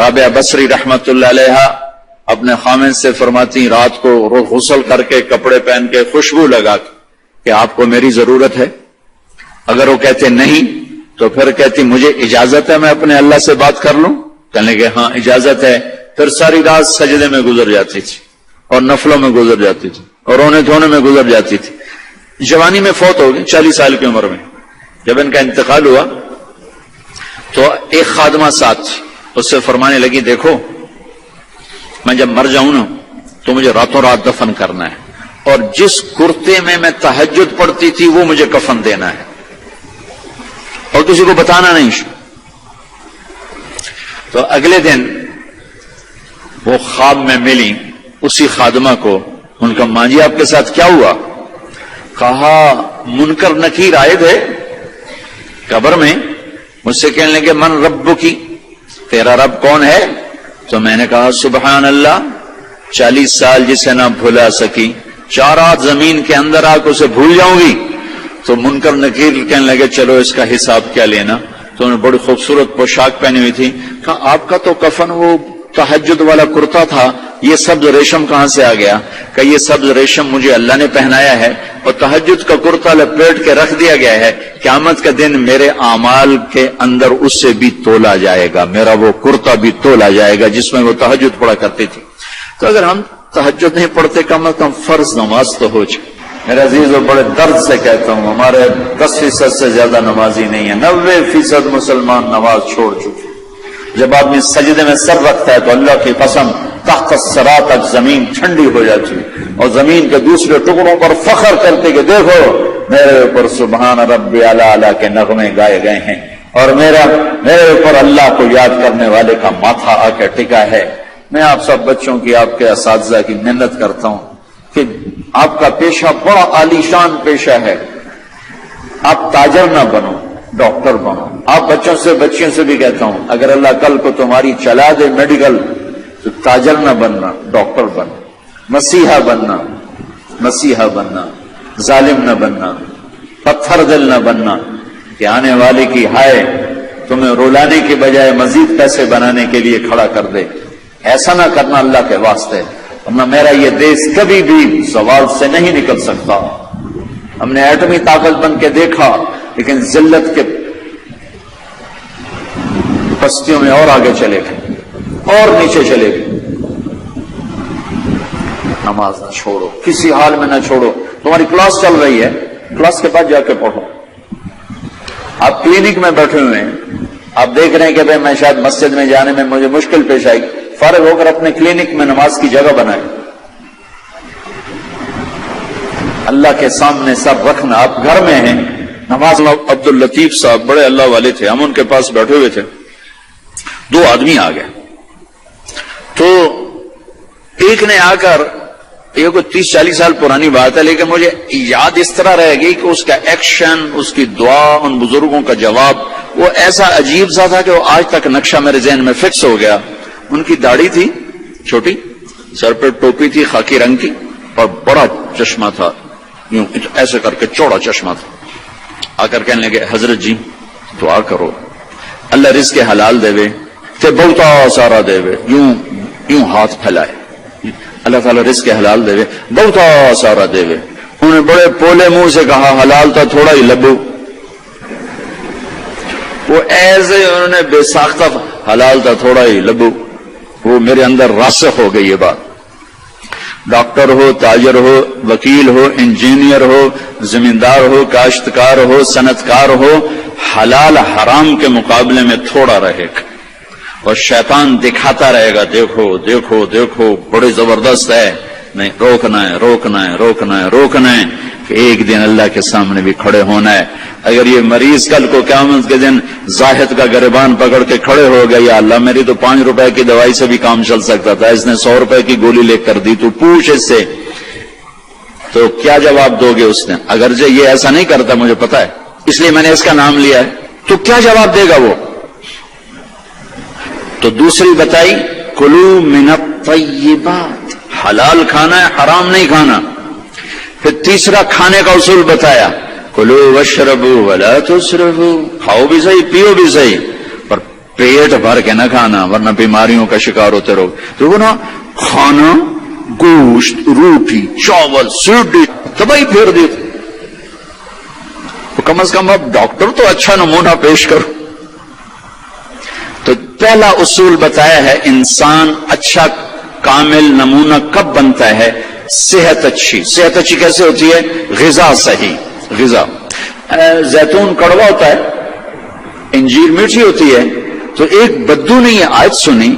رابعہ بصری رحمت اللہ علیہا اپنے خامن سے فرماتی رات کو غسل کر کے کپڑے پہن کے خوشبو لگا کہ آپ کو میری ضرورت ہے. اگر وہ کہتے نہیں تو پھر کہتی مجھے اجازت ہے میں اپنے اللہ سے بات کر لوں؟ کہنے کہ ہاں اجازت ہے. پھر ساری رات سجدے میں گزر جاتی تھی اور نفلوں میں گزر جاتی تھی اور رونے دھونے میں گزر جاتی تھی. جوانی میں فوت ہو گئی 40 سال کی عمر میں. جب ان کا انتقال ہوا تو ایک خادمہ ساتھ تھی, اس سے فرمانے لگی دیکھو میں جب مر جاؤں نا تو مجھے راتوں رات دفن کرنا ہے, اور جس کرتے میں تہجد پڑھتی تھی وہ مجھے کفن دینا ہے اور کسی کو بتانا نہیں. تو اگلے دن وہ خواب میں ملی اسی خادمہ کو. ان کا ماں جی آپ کے ساتھ کیا ہوا؟ کہا منکر نکیر آئے تھے قبر میں, مجھ سے کہنے لگے من رب کی, تیرا رب کون ہے؟ تو میں نے کہا سبحان اللہ, 40 سال جسے نہ بھلا سکی 4 رات زمین کے اندر آ کے اسے بھول جاؤں گی. تو منکر نکیر کہنے لگے چلو اس کا حساب کیا لینا. تو انہوں نے بڑی خوبصورت پوشاک پہنی ہوئی تھی. کہا آپ کا تو کفن وہ تہجد والا کرتا تھا, یہ سبز ریشم کہاں سے آ گیا؟ کہ یہ سبز ریشم مجھے اللہ نے پہنایا ہے اور تہجد کا کرتا لپیٹ کے رکھ دیا گیا ہے. قیامت کا دن میرے اعمال کے اندر اس سے بھی تولا جائے گا, میرا وہ کرتا بھی تولا جائے گا جس میں وہ تہجد پڑھا کرتی تھی. تو اگر ہم تہجد نہیں پڑھتے کم از کم فرض نماز تو ہو جائے. میرے عزیزو بڑے درد سے کہتا ہوں ہمارے 10% سے زیادہ نمازی نہیں ہے, 90% مسلمان نماز چھوڑ چکے. جب آدمی سجدے میں سر رکھتا ہے تو اللہ کی قسم تحت الثری تک زمین ٹھنڈی ہو جاتی ہے اور زمین کے دوسرے ٹکڑوں پر فخر کرتے کہ دیکھو میرے اوپر سبحان ربی اعلی کے نغمے گائے گئے ہیں اور میرے اوپر اللہ کو یاد کرنے والے کا ماتھا آ کے ٹکا ہے. میں آپ سب بچوں کی, آپ کے اساتذہ کی محنت کرتا ہوں کہ آپ کا پیشہ بڑا عالیشان پیشہ ہے. آپ تاجر نہ بنو, ڈاکٹر بنو. آپ بچوں سے بچیوں سے بھی کہتا ہوں اگر اللہ کل کو تمہاری چلا دے میڈیکل تو تاجر نہ بننا, ڈاکٹر بننا. مسیحا بننا, ظالم نہ بننا, پتھر دل نہ بننا کہ آنے والے کی ہائے تمہیں رولانے کے بجائے مزید پیسے بنانے کے لیے کھڑا کر دے. ایسا نہ کرنا اللہ کے واسطے. ورنہ میرا یہ دیش کبھی بھی زوال سے نہیں نکل سکتا. ہم نے ایٹمی طاقت بن کے دیکھا لیکن ذلت کے پستیوں میں اور آگے چلے گئے اور نیچے چلے گئے. نماز نہ چھوڑو, کسی حال میں نہ چھوڑو. تمہاری کلاس چل رہی ہے, کلاس کے بعد جا کے پڑھو. آپ کلینک میں بیٹھے ہوئے ہیں, آپ دیکھ رہے ہیں کہ بھائی میں شاید مسجد میں جانے میں مجھے مشکل پیش آئی, فارغ ہو کر اپنے کلینک میں نماز کی جگہ بنائیں. اللہ کے سامنے سب رکھنا. آپ گھر میں ہیں نماز. عبد اللطیف صاحب بڑے اللہ والے تھے, ہم ان کے پاس بیٹھے ہوئے تھے. 2 آدمی آ گئے تو ایک نے آ کر, یہ کوئی 30-40 سال پرانی بات ہے لیکن مجھے یاد اس طرح رہ گئی کہ اس کا ایکشن, اس کی دعا, ان بزرگوں کا جواب وہ ایسا عجیب سا تھا کہ وہ آج تک نقشہ میرے ذہن میں فکس ہو گیا. ان کی داڑھی تھی چھوٹی, سر پہ ٹوپی تھی خاکی رنگ کی اور بڑا چشمہ تھا, یوں ایسے کر کے چوڑا چشمہ تھا. آ کر کہنے لگے حضرت جی دعا کرو اللہ رزق حلال دے تے بہتا سارا دے, یوں ہاتھ پھیلائے اللہ تعالیٰ رزق حلال دے بہتا سارا دے. انہوں نے بڑے پولے منہ سے کہا حلال تھا تھوڑا ہی لبو. وہ ایسے انہوں نے بے ساختہ حلال تھا تھوڑا ہی لبو. وہ میرے اندر راسخ ہو گئی یہ بات. ڈاکٹر ہو, تاجر ہو, وکیل ہو, انجینئر ہو, زمیندار ہو, کاشتکار ہو, صنعتکار ہو, حلال حرام کے مقابلے میں تھوڑا رہے گا اور شیطان دکھاتا رہے گا دیکھو دیکھو دیکھو بڑی زبردست ہے. نہیں, روکنا ہے کہ ایک دن اللہ کے سامنے بھی کھڑے ہونا ہے. اگر یہ مریض کل کو قیامت کے دن زاہد کا گریبان پکڑ کے کھڑے ہو گیا, یا اللہ میری تو 5 روپے کی دوائی سے بھی کام چل سکتا تھا, اس نے 100 روپے کی گولی لے کر دی, تو پوچھ اس سے, تو کیا جواب دو گے اس نے؟ اگرچہ یہ ایسا نہیں کرتا مجھے پتا ہے اس لیے میں نے اس کا نام لیا ہے, تو کیا جواب دے گا وہ؟ تو دوسری بتائی کلو من الطیبات, حلال کھانا ہے حرام نہیں کھانا. پھر تیسرا کھانے کا اصول بتایا کلو واشربوا ولا تسرفوا, کھاؤ بھی صحیح پیو بھی صحیح پر پیٹ بھر کے نہ کھانا ورنہ بیماریوں کا شکار ہوتے رہو. تو نا کھانا گوشت روٹی چاول سیڑھی تباہی پھیر دی. تو کم از کم اب ڈاکٹر تو اچھا نمونہ پیش کرو. تو پہلا اصول بتایا ہے انسان اچھا کامل نمونہ کب بنتا ہے؟ صحت اچھی. صحت اچھی کیسے ہوتی ہے؟ غذا صحیح. غذا زیتون کڑوا ہوتا ہے، انجیر میٹھی ہوتی ہے. تو ایک بدو نے یہ آیت سنی،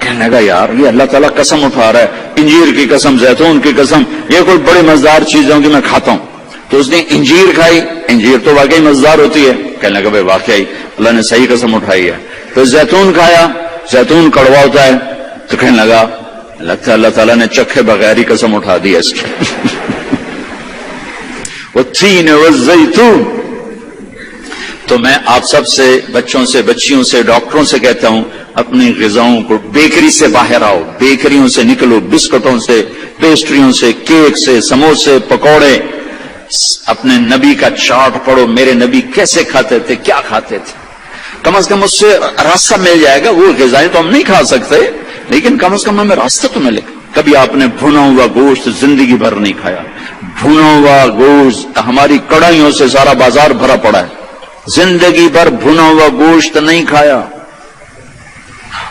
کہنے لگا یار یہ اللہ تعالیٰ قسم اٹھا رہا ہے، انجیر کی قسم زیتون کی قسم، یہ کوئی بڑی مزدار چیز ہوں کہ میں کھاتا ہوں. تو اس نے انجیر کھائی، انجیر تو واقعی مزدار ہوتی ہے. کہنے لگا بھائی واقعی اللہ نے صحیح قسم اٹھائی ہے. تو زیتون کھایا، زیتون کڑوا ہوتا ہے. تو کہنے لگا لگتا ہے اللہ تعالیٰ نے چکھے بغیر ہی قسم اٹھا دی ہے اس کی. والتین والزیتون. تو میں آپ سب سے، بچوں سے، بچیوں سے، ڈاکٹروں سے کہتا ہوں اپنی غذاؤں کو، بیکری سے باہر آؤ، بیکریوں سے نکلو، بسکٹوں سے، پیسٹریوں سے، کیک سے، سموسے، پکوڑے. اپنے نبی کا چارٹ پڑھو، میرے نبی کیسے کھاتے تھے، کیا کھاتے تھے. کم از کم اس سے راستہ مل جائے گا. وہ غذائیں تو ہم نہیں کھا سکتے لیکن کم از کم ہمیں راستہ تو ملے. کبھی آپ نے بھنا ہوا گوشت زندگی بھر نہیں کھایا. بھنا ہوا گوشت ہماری کڑھائیوں سے سارا بازار بھرا پڑا ہے. زندگی بھر بھنا ہوا گوشت نہیں کھایا،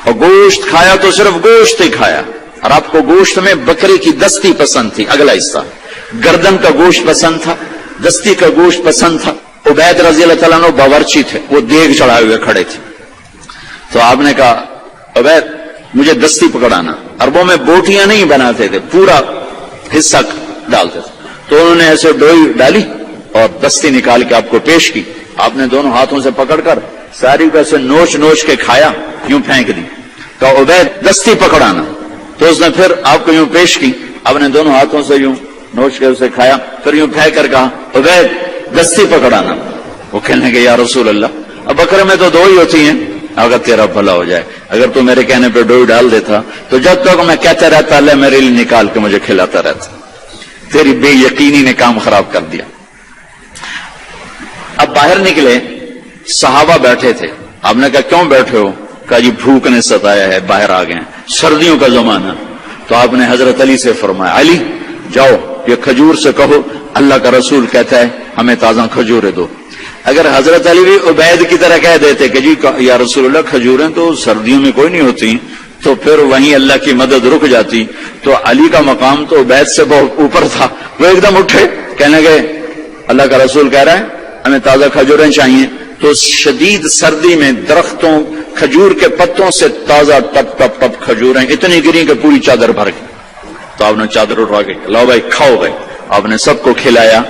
اور گوشت کھایا تو صرف گوشت ہی کھایا. اور آپ کو گوشت میں بکری کی دستی پسند تھی. اگلا حصہ گردن کا گوشت پسند تھا، دستی کا گوشت پسند تھا. عبید رضی اللہ تعالیٰ عنہ باورچی تھے، وہ دیگ چڑھائے ہوئے کھڑے تھے. تو آپ نے کہا عبید مجھے دستی پکڑانا. عربوں میں بوٹیاں نہیں بناتے تھے، پورا حصہ ڈالتے تھے. تو انہوں نے ایسے ڈوئی ڈالی اور دستی نکال کے آپ کو پیش کی. آپ نے دونوں ہاتھوں سے پکڑ کر ساری کو ایسے نوچ نوچ کے کھایا، یوں پھینک دی. کہا عبید دستی پکڑانا. تو اس نے پھر آپ کو یوں پیش کی، آپ نے دونوں ہاتھوں سے یوں نوچ کے اسے کھایا، پھر یوں پھینک کر کہا عبید دستی پکڑانا. وہ کہنے کے یا رسول اللہ اب بکرے میں تو دو ہی ہوتی ہیں. اگر تیرا بھلا ہو جائے، اگر تو میرے کہنے پہ ڈوئی ڈال دیتا تو جب تک میں کہتا رہتا اللہ میرے لیے نکال کے مجھے کھلاتا رہتا. تیری بے یقینی نے کام خراب کر دیا. اب باہر نکلے، صحابہ بیٹھے تھے. آپ نے کہا کیوں بیٹھے ہو؟ کہا جی بھوک نے ستایا ہے، باہر آ گئے، سردیوں کا زمانہ. تو آپ نے حضرت علی سے فرمایا علی جاؤ یہ کھجور سے کہو اللہ کا رسول کہتا ہے ہمیں تازہ کھجوریں دو. اگر حضرت علی بھی عبید کی طرح کہہ دیتے کہ جی یا رسول اللہ کھجوریں تو سردیوں میں کوئی نہیں ہوتی، تو پھر وہیں اللہ کی مدد رک جاتی. تو علی کا مقام تو عبید سے بہت اوپر تھا. وہ ایک دم اٹھے، کہنے گئے اللہ کا رسول کہہ رہا ہے ہمیں تازہ کھجوریں چاہیے. تو شدید سردی میں درختوں کھجور کے پتوں سے تازہ ٹپ ٹپ ٹپ کھجوریں اتنی گری کہ پوری چادر بھر گئی. تو آپ نے چادر اٹھا کے لاؤ بھائی کھاؤ بھائی. آپ نے سب کو کھلایا.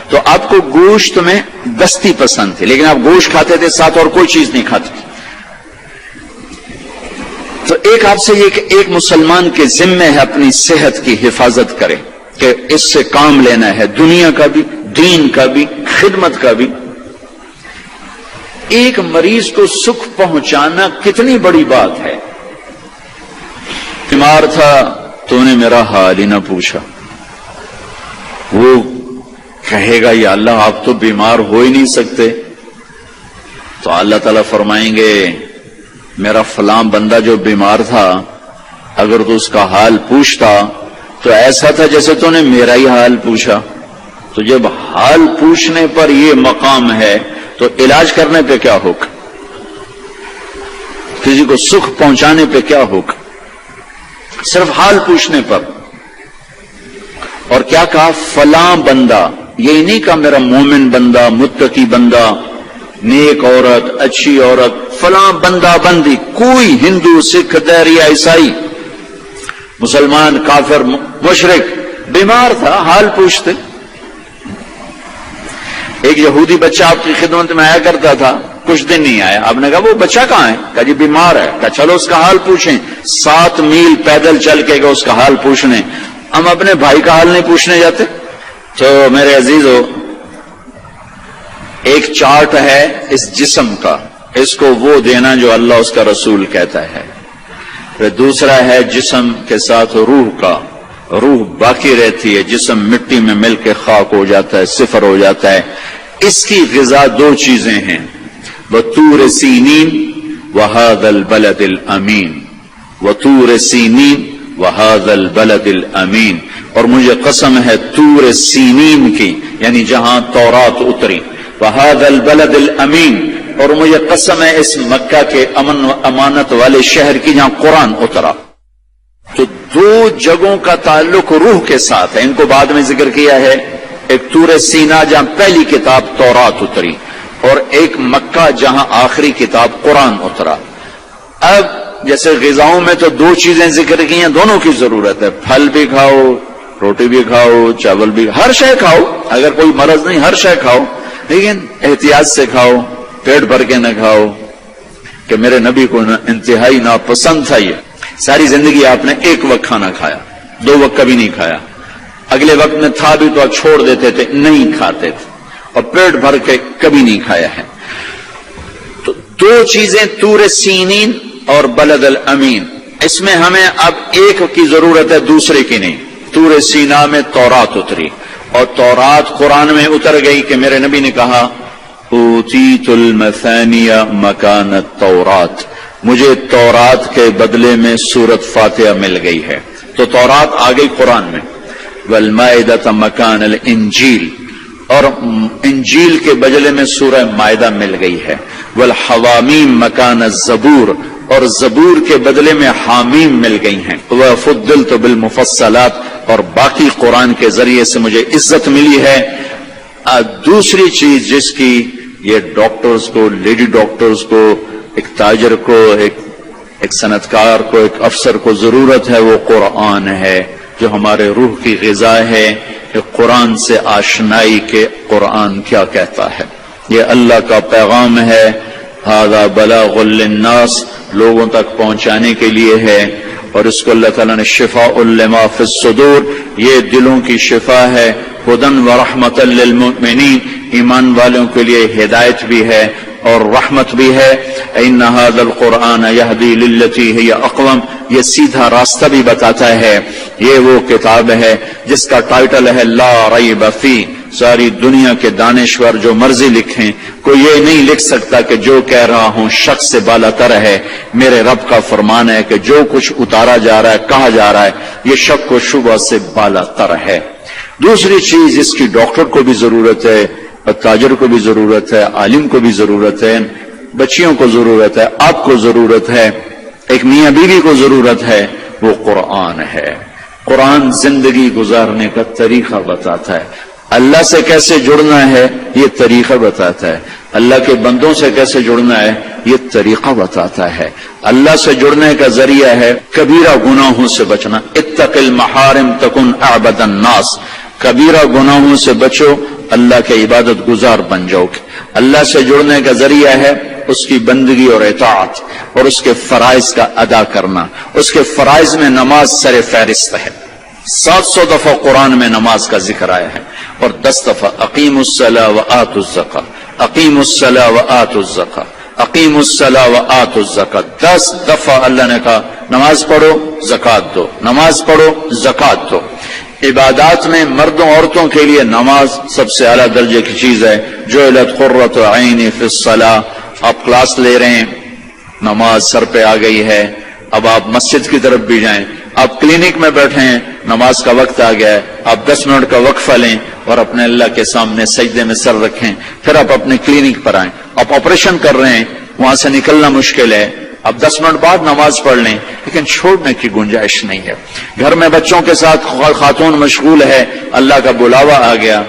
تو آپ کو گوشت میں دستی پسند تھی لیکن آپ گوشت کھاتے تھے، ساتھ اور کوئی چیز نہیں کھاتے. تو ایک آپ سے یہ کہ ایک مسلمان کے ذمے ہے اپنی صحت کی حفاظت کرے کہ اس سے کام لینا ہے، دنیا کا بھی، دین کا بھی، خدمت کا بھی. ایک مریض کو سکھ پہنچانا کتنی بڑی بات ہے. بیمار تھا تو نے میرا حال ہی نہ پوچھا. وہ کہے گا یا اللہ آپ تو بیمار ہو ہی نہیں سکتے. تو اللہ تعالیٰ فرمائیں گے میرا فلاں بندہ جو بیمار تھا اگر تو اس کا حال پوچھتا تو ایسا تھا جیسے تو نے میرا ہی حال پوچھا. تو جب حال پوچھنے پر یہ مقام ہے تو علاج کرنے پہ کیا ہوگا؟ کسی کو سکھ پہنچانے پہ کیا ہوگا؟ صرف حال پوچھنے پر. اور کیا کہا فلاں بندہ، یہ نہیں کہا میرا مومن بندہ، متقی بندہ، نیک عورت، اچھی عورت، فلاں بندہ بندی. کوئی ہندو، سکھ، دہری، عیسائی، مسلمان، کافر، مشرک بیمار تھا حال پوچھتے. ایک یہودی بچہ آپ کی خدمت میں آیا کرتا تھا، کچھ دن نہیں آیا. آپ نے کہا وہ بچہ کہاں ہے؟ کہا جی بیمار ہے. کہا چلو اس کا حال پوچھیں. 7 میل پیدل چل کے گئے اس کا حال پوچھنے. ہم اپنے بھائی کا حال نہیں پوچھنے جاتے؟ تو میرے عزیزو ایک چارٹ ہے اس جسم کا، اس کو وہ دینا جو اللہ اس کا رسول کہتا ہے. پھر دوسرا ہے جسم کے ساتھ روح کا. روح باقی رہتی ہے، جسم مٹی میں مل کے خاک ہو جاتا ہے، صفر ہو جاتا ہے. اس کی غذا 2 چیزیں ہیں، بطور سینین وَهَذَا الْبَلَدِ الْأَمِينِ وَطُورِ سِینِین وَهَذَا الْبَلَدِ الْأَمِينِ، اور مجھے قسم ہے طور سینین کی، یعنی جہاں تورات اتری، وَهَذَا الْبَلَدِ الْأَمِينِ، اور مجھے قسم ہے اس مکہ کے امن و امانت والے شہر کی جہاں قرآن اترا۔ تو دو جگہوں کا تعلق روح کے ساتھ ہے، ان کو بعد میں ذکر کیا ہے، ایک طور سینا جہاں پہلی کتاب تورات اتری، اور ایک مکہ جہاں آخری کتاب قرآن اترا۔ اب جیسے غذاؤں میں تو دو چیزیں ذکر کی ہیں، دونوں کی ضرورت ہے، پھل بھی کھاؤ، روٹی بھی کھاؤ، چاول بھی، ہر شے کھاؤ، اگر کوئی مرض نہیں ہر شے کھاؤ، لیکن احتیاط سے کھاؤ، پیٹ بھر کے نہ کھاؤ، کہ میرے نبی کو انتہائی ناپسند تھا یہ، ساری زندگی آپ نے ایک وقت کھانا کھایا، دو وقت کبھی نہیں کھایا، اگلے وقت میں تھا بھی تو آپ چھوڑ دیتے تھے، نہیں کھاتے تھے، اور پیٹ بھر کے کبھی نہیں کھایا ہے۔ تو دو چیزیں طور سینین اور بلد الامین، اس میں ہمیں اب ایک کی ضرورت ہے، دوسرے کی نہیں۔ طور سینا میں تورات اتری، اور تورات قرآن میں اتر گئی کہ میرے نبی نے کہا اوتیت المثانی مکان التورات، مجھے تورات کے بدلے میں سورۃ فاتحہ مل گئی ہے، تو تورات آ گئی قرآن میں۔ والمائدۃ مکان الانجیل، اور انجیل کے بدلے میں سورہ مائدہ مل گئی ہے۔ والحوامیم مکان الزبور، اور زبور کے بدلے میں حامیم مل گئی ہیں۔ وفضلت بالمفصلات، اور باقی قرآن کے ذریعے سے مجھے عزت ملی ہے۔ دوسری چیز جس کی یہ ڈاکٹرز کو، لیڈی ڈاکٹرز کو، ایک تاجر کو، ایک صنعتکار کو، ایک افسر کو ضرورت ہے، وہ قرآن ہے، جو ہمارے روح کی غذا ہے، کہ قرآن سے آشنائی کے قرآن کیا کہتا ہے۔ یہ اللہ کا پیغام ہے، ھذا بلاغ للناس، لوگوں تک پہنچانے کے لیے ہے، اور اس کو اللہ تعالیٰ نے شفاء لما فی الصدور، یہ دلوں کی شفا ہے، ھدی ورحمۃ للمؤمنین، ایمان والوں کے لیے ہدایت بھی ہے اور رحمت بھی ہے۔ ان ھذا القرآن یہدی للتی ہی اقوم، یہ سیدھا راستہ بھی بتاتا ہے۔ یہ وہ کتاب ہے جس کا ٹائٹل ہے لا ریب فی، ساری دنیا کے دانشور جو مرضی لکھیں، کوئی یہ نہیں لکھ سکتا کہ جو کہہ رہا ہوں شخص سے بالا تر ہے۔ میرے رب کا فرمان ہے کہ جو کچھ اتارا جا رہا ہے، کہا جا رہا ہے، یہ شک و شبہ سے بالا تر ہے۔ دوسری چیز جس کی ڈاکٹر کو بھی ضرورت ہے، اور تاجر کو بھی ضرورت ہے، عالم کو بھی ضرورت ہے، بچیوں کو ضرورت ہے، آپ کو ضرورت ہے، ایک میاں بیوی کو ضرورت ہے، وہ قرآن ہے۔ قرآن زندگی گزارنے کا طریقہ بتاتا ہے، اللہ سے کیسے جڑنا ہے یہ طریقہ بتاتا ہے، اللہ کے بندوں سے کیسے جڑنا ہے یہ طریقہ بتاتا ہے۔ اللہ سے جڑنے کا ذریعہ ہے کبیرہ گناہوں سے بچنا، اتق المحارم تکن اعبد الناس، کبیرہ گناہوں سے بچو، اللہ کے عبادت گزار بن جاؤ گے۔ اللہ سے جڑنے کا ذریعہ ہے اس کی بندگی اور اطاعت، اور اس کے فرائض کا ادا کرنا۔ اس کے فرائض میں نماز سر فہرست ہے، 700 دفعہ قرآن میں نماز کا ذکر آیا ہے، اور 10 دفعہ اقیموا الصلاۃ وآتوا الزکاۃ، اقیموا الصلاۃ وآتوا الزکاۃ، اقیموا الصلاۃ وآتوا الزکاۃ، 10 دفعہ اللہ نے کہا نماز پڑھو زکوٰۃ دو، نماز پڑھو زکوٰۃ دو۔ عبادات میں مردوں عورتوں کے لیے نماز سب سے اعلیٰ درجے کی چیز ہے۔ جعلت قرۃ عینی فی الصلاۃ، آپ کلاس لے رہے ہیں، نماز سر پہ آ گئی ہے، اب آپ مسجد کی طرف بھی جائیں، آپ کلینک میں بیٹھے ہیں، نماز کا وقت آ گیا ہے، آپ 10 منٹ کا وقفہ لیں اور اپنے اللہ کے سامنے سجدے میں سر رکھیں، پھر آپ اپنے کلینک پر آئیں۔ آپ آپریشن کر رہے ہیں، وہاں سے نکلنا مشکل ہے، اب 10 منٹ بعد نماز پڑھ لیں، لیکن چھوڑنے کی گنجائش نہیں ہے۔ گھر میں بچوں کے ساتھ خاتون مشغول ہے، اللہ کا بلاوا آ گیا،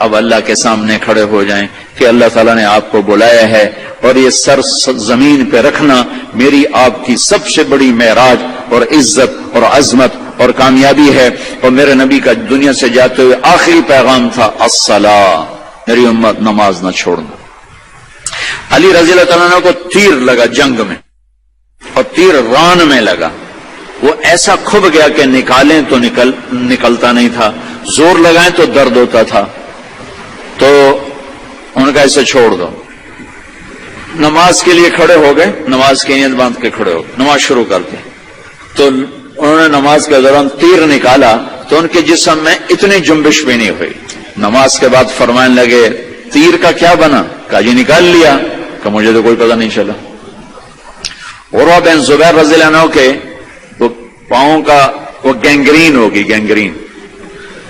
اب اللہ کے سامنے کھڑے ہو جائیں کہ اللہ تعالیٰ نے آپ کو بلایا ہے، اور یہ سر زمین پہ رکھنا میری آپ کی سب سے بڑی معراج اور عزت اور عظمت اور کامیابی ہے۔ اور میرے نبی کا دنیا سے جاتے ہوئے آخری پیغام تھا الصلاۃ، میری امت نماز نہ چھوڑنا۔ علی رضی اللہ تعالیٰ عنہ کو تیر لگا جنگ میں، اور تیر ران میں لگا، وہ ایسا کھب گیا کہ نکالیں تو نکلتا نہیں تھا، زور لگائیں تو درد ہوتا تھا، تو ان کا اسے چھوڑ دو۔ نماز کے لیے کھڑے ہو گئے، نماز کی نیت باندھ کے کھڑے ہو گئے، نماز شروع کر دی، تو انہوں نے نماز کے دوران تیر نکالا تو ان کے جسم میں اتنی جنبش بھی نہیں ہوئی۔ نماز کے بعد فرمانے لگے تیر کا کیا بنا؟ کہا جی نکال لیا، کہ مجھے تو کوئی پتہ نہیں چلا۔ عروہ بن زبیر رضی اللہ عنہ کے وہ پاؤں کا وہ گینگرین ہوگی، گینگرین.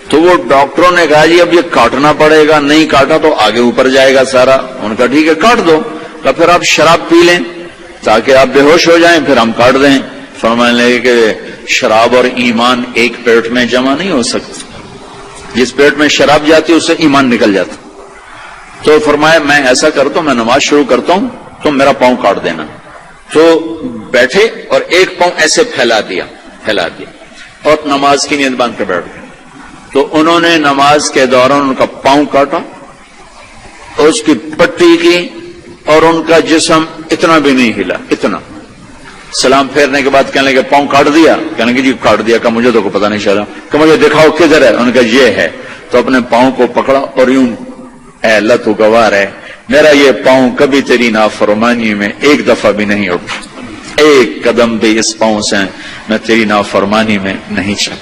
تو وہ ڈاکٹروں نے کہا جی اب یہ کاٹنا پڑے گا، نہیں کاٹا تو آگے اوپر جائے گا سارا. ان کا ٹھیک ہے کاٹ دو. کہا پھر آپ شراب پی لیں تاکہ آپ بے ہوش ہو جائیں، پھر ہم کاٹ دیں. فرمانے لگے کہ شراب اور ایمان ایک پیٹ میں جمع نہیں ہو سکتے. جس پیٹ میں شراب جاتی اس سے ایمان نکل جاتا. تو فرمایا میں ایسا کرتا ہوں، میں نماز شروع کرتا ہوں تم میرا پاؤں کاٹ دینا. تو بیٹھے اور ایک پاؤں ایسے پھیلا دیا اور نماز کی نیت باندھ کے بیٹھ گئے. تو انہوں نے نماز کے دوران ان کا پاؤں کاٹا، اس کی پٹی کی، اور ان کا جسم اتنا بھی نہیں ہلا، اتنا. سلام پھیرنے کے بعد کہنے لگے پاؤں کاٹ دیا؟ کہنے لگے جی کاٹ دیا. کہ مجھے تو پتہ نہیں چلا. کہ مجھے دکھاؤ کدھر ہے؟ ان کا یہ ہے. تو اپنے پاؤں کو پکڑا اور یوں، اے اللہ تو گواہ ہے میرا یہ پاؤں کبھی تیری نافرمانی میں ایک دفعہ بھی نہیں اٹھا، ایک قدم بھی اس پاؤں سے میں تیری نافرمانی میں نہیں چلا.